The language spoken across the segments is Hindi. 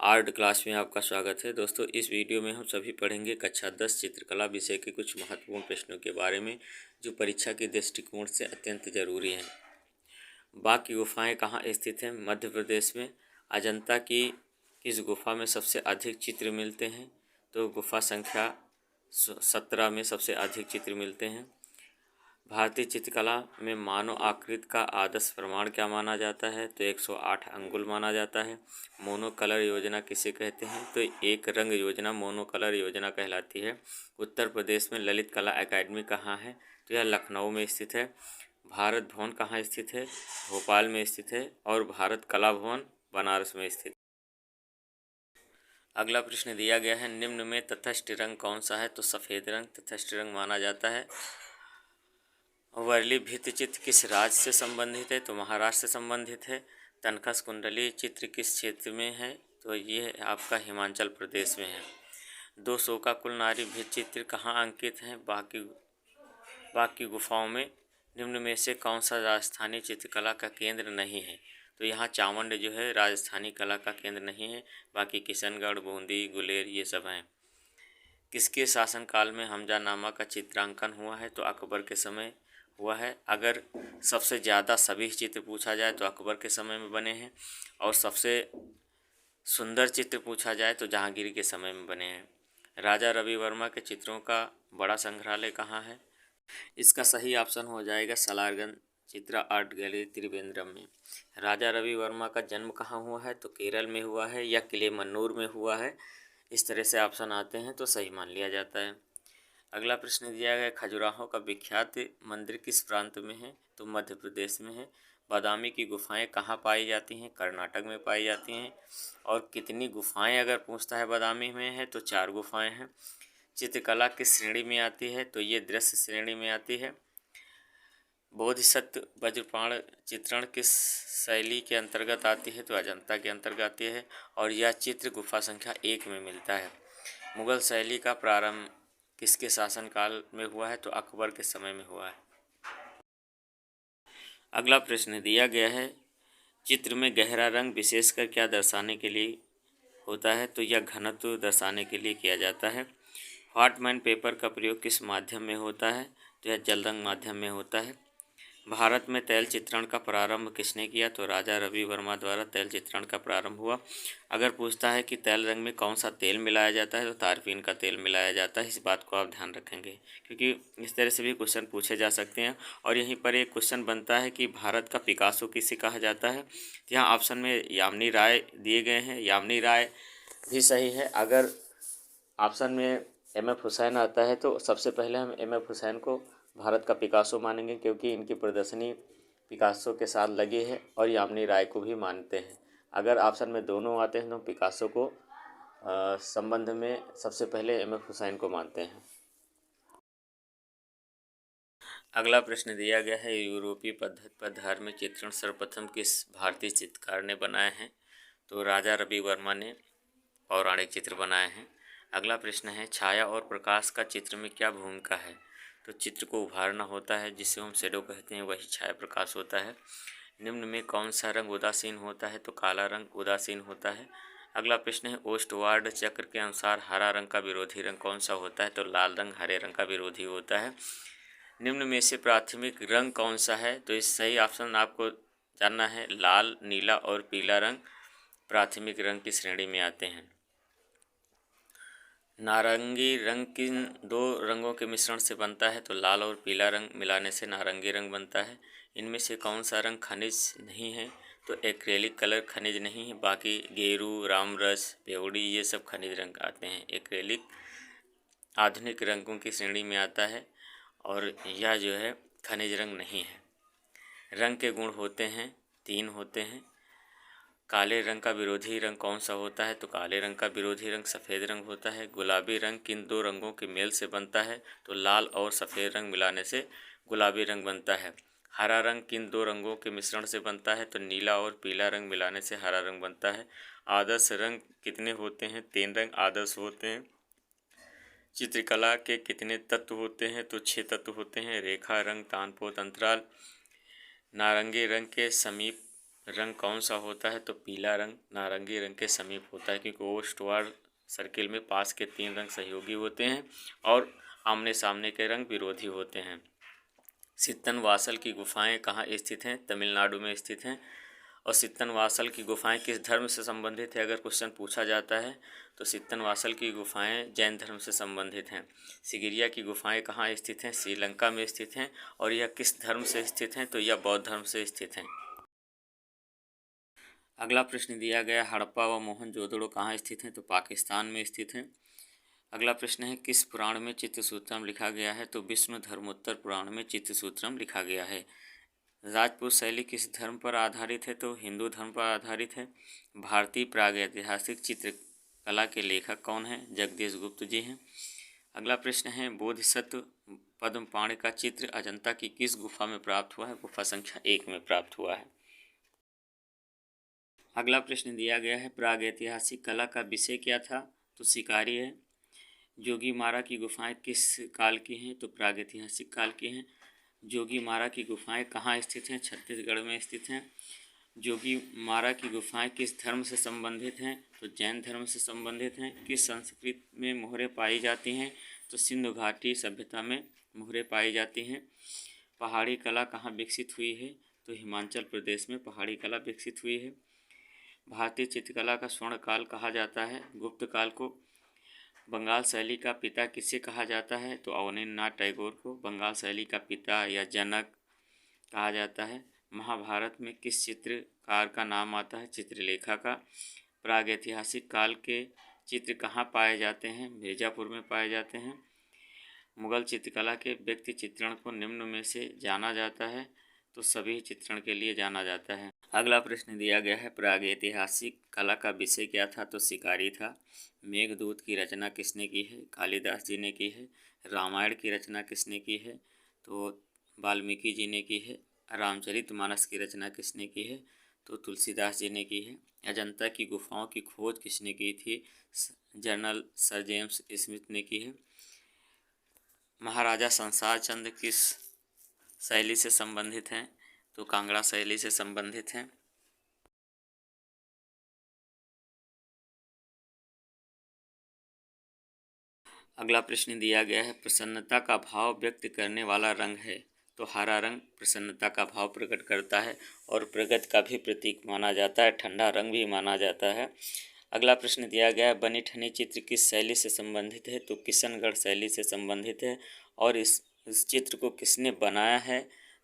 आर्ट क्लास में आपका स्वागत है दोस्तों। इस वीडियो में हम सभी पढ़ेंगे कक्षा 10 चित्रकला विषय के कुछ महत्वपूर्ण प्रश्नों के बारे में जो परीक्षा के दृष्टिकोण से अत्यंत जरूरी हैं। बाघ की गुफाएं कहाँ स्थित हैं? मध्य प्रदेश में। अजंता की किस गुफा में सबसे अधिक चित्र मिलते हैं? तो गुफा संख्या 17 में सबसे अधिक चित्र मिलते हैं। भारतीय चित्रकला में मानव आकृति का आदर्श प्रमाण क्या माना जाता है? तो 108 अंगुल माना जाता है। मोनो कलर योजना किसे कहते हैं? तो एक रंग योजना मोनो कलर योजना कहलाती है। उत्तर प्रदेश में ललित कला एकेडमी कहाँ है? तो यह लखनऊ में स्थित है। भारत भवन कहाँ स्थित है? भोपाल में स्थित है। और भारत कला भवन बनारस में स्थित। अगला प्रश्न दिया गया है, निम्न में तटस्थ रंग कौन सा है? तो सफ़ेद रंग तटस्थ रंग माना जाता है। वर्ली भित्तिचित्र किस राज्य से संबंधित है? तो महाराष्ट्र से संबंधित है। तनखस कुंडली चित्र किस क्षेत्र में है? तो ये आपका हिमाचल प्रदेश में है। 200 का कुल नारी भित्तिचित्र कहाँ अंकित हैं? बाघ की गुफाओं में। निम्न में से कौन सा राजस्थानी चित्रकला का केंद्र नहीं है? तो यहाँ चामुंड जो है राजस्थानी कला का केंद्र नहीं है। बाकी किशनगढ़, बूंदी, गुलेर ये सब हैं। किसके शासनकाल में हमजानामा का चित्रांकन हुआ है? तो अकबर के समय हुआ है। अगर सबसे ज़्यादा सभी चित्र पूछा जाए तो अकबर के समय में बने हैं, और सबसे सुंदर चित्र पूछा जाए तो जहांगीर के समय में बने हैं। राजा रवि वर्मा के चित्रों का बड़ा संग्रहालय कहाँ है? इसका सही ऑप्शन हो जाएगा सलारगंज चित्रा आर्ट गैलरी त्रिवेंद्रम में। राजा रवि वर्मा का जन्म कहाँ हुआ है? तो केरल में हुआ है या किले मन्नूर में हुआ है। इस तरह से ऑप्शन आते हैं तो सही मान लिया जाता है। अगला प्रश्न दिया गया, खजुराहो का विख्यात मंदिर किस प्रांत में है? तो मध्य प्रदेश में है। बादामी की गुफाएं कहाँ पाई जाती हैं? कर्नाटक में पाई जाती हैं। और कितनी गुफाएं अगर पूछता है बादामी में है तो 4 गुफाएं हैं। चित्रकला किस श्रेणी में आती है? तो ये दृश्य श्रेणी में आती है। बोधिसत्व वज्रपाण चित्रण किस शैली के अंतर्गत आती है? तो अजंता के अंतर्गत आती है। और यह चित्र गुफा संख्या 1 में मिलता है। मुगल शैली का प्रारंभ किसके शासनकाल में हुआ है? तो अकबर के समय में हुआ है। अगला प्रश्न दिया गया है, चित्र में गहरा रंग विशेषकर क्या दर्शाने के लिए होता है? तो यह घनत्व दर्शाने के लिए किया जाता है। हॉटमैन पेपर का प्रयोग किस माध्यम में होता है? तो यह जल रंग माध्यम में होता है। भारत में तैल चित्रण का प्रारंभ किसने किया? तो राजा रवि वर्मा द्वारा तैल चित्रण का प्रारंभ हुआ। अगर पूछता है कि तैल रंग में कौन सा तेल मिलाया जाता है? तो तारपीन का तेल मिलाया जाता है। इस बात को आप ध्यान रखेंगे क्योंकि इस तरह से भी क्वेश्चन पूछे जा सकते हैं। और यहीं पर एक क्वेश्चन बनता है कि भारत का पिकासो किसे कहा जाता है? यहाँ ऑप्शन में यामिनी राय दिए गए हैं। यामिनी राय भी सही है। अगर ऑप्शन में एम.एफ. हुसैन आता है तो सबसे पहले हम एम.एफ. हुसैन को भारत का पिकासो मानेंगे क्योंकि इनकी प्रदर्शनी पिकासो के साथ लगी है, और यामिनी राय को भी मानते हैं। अगर ऑप्शन में दोनों आते हैं तो पिकासो को संबंध में सबसे पहले एम.एफ. हुसैन को मानते हैं। अगला प्रश्न दिया गया है, यूरोपीय पद्धति पर धार्मिक चित्रण सर्वप्रथम किस भारतीय चित्रकार ने बनाए हैं? तो राजा रवि वर्मा ने पौराणिक चित्र बनाए हैं। अगला प्रश्न है, छाया और प्रकाश का चित्र में क्या भूमिका है? तो चित्र को उभारना होता है, जिसे हम शेडो कहते हैं, वही छाया प्रकाश होता है। निम्न में कौन सा रंग उदासीन होता है? तो काला रंग उदासीन होता है। अगला प्रश्न है, ओस्टवार्ड चक्र के अनुसार हरा रंग का विरोधी रंग कौन सा होता है? तो लाल रंग हरे रंग का विरोधी होता है। निम्न में से प्राथमिक रंग कौन सा है? तो इस सही ऑप्शन आपको जानना है। लाल, नीला और पीला रंग प्राथमिक रंग की श्रेणी में आते हैं। नारंगी रंग किन 2 रंगों के मिश्रण से बनता है? तो लाल और पीला रंग मिलाने से नारंगी रंग बनता है। इनमें से कौन सा रंग खनिज नहीं है? तो एक्रेलिक कलर खनिज नहीं है। बाकी गेरू, रामरस, बेवड़ी ये सब खनिज रंग आते हैं। एक्रेलिक आधुनिक रंगों की श्रेणी में आता है और यह जो है खनिज रंग नहीं है। रंग के गुण होते हैं 3 होते हैं। काले रंग का विरोधी रंग कौन सा होता है? तो काले रंग का विरोधी रंग सफ़ेद रंग होता है। गुलाबी रंग किन 2 रंगों के मेल से बनता है? तो लाल और सफ़ेद रंग मिलाने से गुलाबी रंग बनता है। हरा रंग किन 2 रंगों के मिश्रण से बनता है? तो नीला और पीला रंग मिलाने से हरा रंग बनता है। आदर्श रंग कितने होते हैं? 3 रंग आदर्श होते हैं। चित्रकला के कितने तत्व होते हैं? तो 6 तत्व होते हैं। रेखा, रंग, तानपोत, अंतराल। नारंगी रंग के समीप रंग कौन सा होता है? तो पीला रंग नारंगी रंग के समीप होता है, क्योंकि वो स्क्वायर सर्किल में पास के 3 रंग सहयोगी होते हैं और आमने सामने के रंग विरोधी होते हैं। सित्तनवासल की गुफाएं कहाँ स्थित हैं? तमिलनाडु में स्थित हैं। और सित्तनवासल की गुफाएं किस धर्म से संबंधित है? अगर क्वेश्चन पूछा जाता है तो सित्तनवासल की गुफाएं जैन धर्म से संबंधित हैं। सिगिरिया की गुफाएं कहाँ स्थित हैं? श्रीलंका में स्थित हैं। और यह किस धर्म से स्थित हैं? तो यह बौद्ध धर्म से स्थित हैं। अगला प्रश्न दिया गया, हड़प्पा व मोहनजोदड़ो कहाँ स्थित हैं? तो पाकिस्तान में स्थित हैं। अगला प्रश्न है, किस पुराण में चित्तसूत्रम लिखा गया है? तो विष्णु धर्मोत्तर पुराण में चित्तसूत्रम लिखा गया है। राजपूत शैली किस धर्म पर आधारित है? तो हिंदू धर्म पर आधारित है। भारतीय प्रागैतिहासिक चित्रकला के लेखक कौन हैं? जगदीश गुप्त जी हैं। अगला प्रश्न है, बोधिसत्व पद्मपाणि का चित्र अजंता की किस गुफा में प्राप्त हुआ है? गुफा संख्या 1 में प्राप्त हुआ है। अगला प्रश्न दिया गया है, प्रागैतिहासिक कला का विषय क्या था? तो शिकारी है। जोगीमारा की गुफाएं किस काल की हैं? तो प्रागैतिहासिक काल की हैं। जोगीमारा की गुफाएं कहाँ स्थित हैं? छत्तीसगढ़ में स्थित हैं। जोगीमारा की गुफाएं किस धर्म से संबंधित हैं? तो जैन धर्म से संबंधित हैं। किस संस्कृति में मोहरें पाई जाती हैं? तो सिंधु घाटी सभ्यता में मोहरें पाई जाती हैं। पहाड़ी कला कहाँ विकसित हुई है? तो हिमाचल प्रदेश में पहाड़ी कला विकसित हुई है। भारतीय चित्रकला का स्वर्ण काल कहा जाता है गुप्त काल को। बंगाल शैली का पिता किसे कहा जाता है? तो अवनींद्रनाथ टैगोर को बंगाल शैली का पिता या जनक कहा जाता है। महाभारत में किस चित्रकार का नाम आता है? चित्रलेखा का। प्रागैतिहासिक काल के चित्र कहाँ पाए जाते हैं? मिर्ज़ापुर में पाए जाते हैं। मुगल चित्रकला के व्यक्ति चित्रण को निम्न में से जाना जाता है? तो सभी चित्रण के लिए जाना जाता है। अगला प्रश्न दिया गया है, प्रागैतिहासिक कला का विषय क्या था? तो शिकारी था। मेघदूत की रचना किसने की है? कालिदास जी ने की है। रामायण की रचना किसने की है? तो वाल्मीकि जी ने की है। रामचरितमानस की रचना किसने की है? तो तुलसीदास जी ने की है। अजंता की गुफाओं की खोज किसने की थी? जनरल सर जेम्स स्मिथ ने की है। महाराजा संसार चंद्र किस शैली से संबंधित हैं? तो कांगड़ा शैली से संबंधित हैं। अगला प्रश्न दिया गया है, प्रसन्नता का भाव व्यक्त करने वाला रंग है? तो हरा रंग प्रसन्नता का भाव प्रकट करता है और प्रगति का भी प्रतीक माना जाता है। ठंडा रंग भी माना जाता है। अगला प्रश्न दिया गया है, बनी ठनी चित्र किस शैली से संबंधित है? तो किशनगढ़ शैली से संबंधित है। और इस चित्र को किसने बनाया है?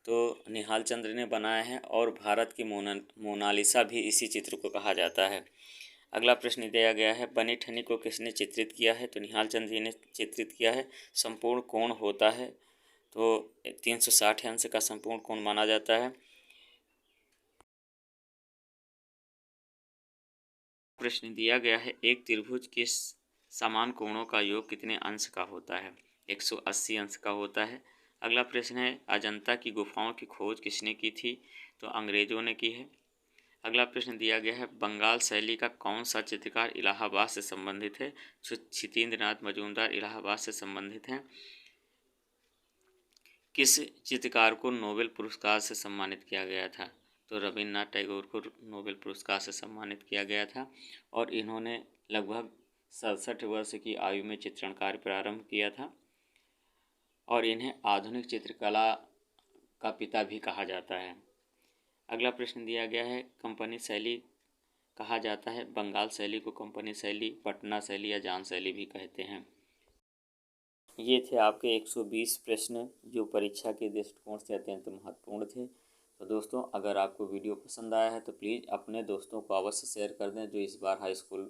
तो निहाल चंद्र ने बनाया है। और भारत की मोनालिसा भी इसी चित्र को कहा जाता है। अगला प्रश्न दिया गया है, बनी ठनी को किसने चित्रित किया है? तो निहाल चंद्र जी ने चित्रित किया है। संपूर्ण कोण होता है तो 360 अंश का संपूर्ण कोण माना जाता है। प्रश्न दिया गया है, एक त्रिभुज के समान कोणों का योग कितने अंश का होता है? 180 अंश का होता है। अगला प्रश्न है, अजंता की गुफाओं की खोज किसने की थी? तो अंग्रेजों ने की है। अगला प्रश्न दिया गया है, बंगाल शैली का कौन सा चित्रकार इलाहाबाद से संबंधित है? क्षितेंद्रनाथ मजूमदार इलाहाबाद से संबंधित हैं। किस चित्रकार को नोबेल पुरस्कार से सम्मानित किया गया था? तो रविन्द्रनाथ टैगोर को नोबेल पुरस्कार से सम्मानित किया गया था। और इन्होंने लगभग 67 वर्ष की आयु में चित्रण कार्य प्रारंभ किया था। और इन्हें आधुनिक चित्रकला का पिता भी कहा जाता है। अगला प्रश्न दिया गया है, कंपनी शैली कहा जाता है? बंगाल शैली को कंपनी शैली, पटना शैली या जान शैली भी कहते हैं। ये थे आपके 120 प्रश्न जो परीक्षा के दृष्टिकोण से अत्यंत महत्वपूर्ण थे। तो दोस्तों, अगर आपको वीडियो पसंद आया है तो प्लीज़ अपने दोस्तों को अवश्य शेयर कर दें जो इस बार हाई स्कूल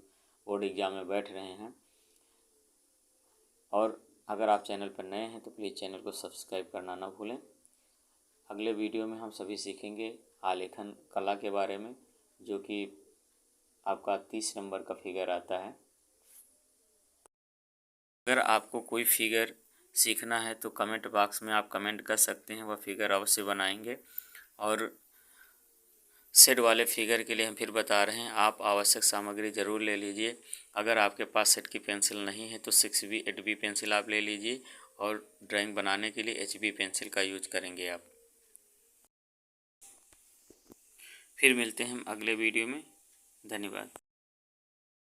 बोर्ड एग्ज़ाम में बैठ रहे हैं। और अगर आप चैनल पर नए हैं तो प्लीज़ चैनल को सब्सक्राइब करना ना भूलें। अगले वीडियो में हम सभी सीखेंगे आलेखन कला के बारे में, जो कि आपका 30 नंबर का फिगर आता है। अगर आपको कोई फिगर सीखना है तो कमेंट बॉक्स में आप कमेंट कर सकते हैं, वह फिगर अवश्य बनाएंगे। और सेट वाले फिगर के लिए हम फिर बता रहे हैं, आप आवश्यक सामग्री ज़रूर ले लीजिए। अगर आपके पास सेट की पेंसिल नहीं है तो 6B 8B पेंसिल आप ले लीजिए। और ड्राइंग बनाने के लिए HB पेंसिल का यूज करेंगे आप। फिर मिलते हैं हम अगले वीडियो में। धन्यवाद।